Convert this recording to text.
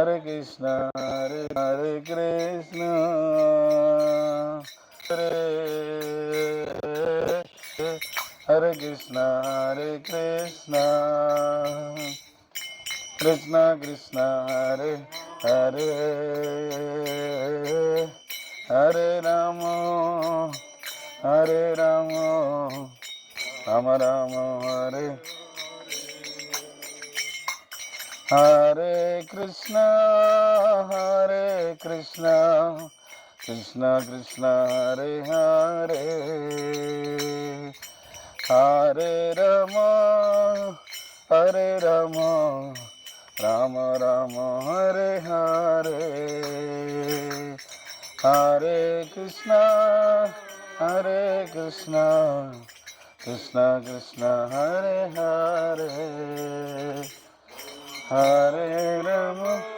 Hare Krishna, Hare Krishna, Hare Krishna, Hare Krishna, Krishna Krishna, Hare Hare, Hare Rama, Hare Rama, Rama Rama, Hare Hare Krishna, Hare Krishna, Krishna Krishna, Hare Hare, Hare Rama, Hare Rama, Rama Rama, Hare Hare, Hare Krishna, Hare Krishna, Krishna Krishna, Hare Hare, Hare Rama.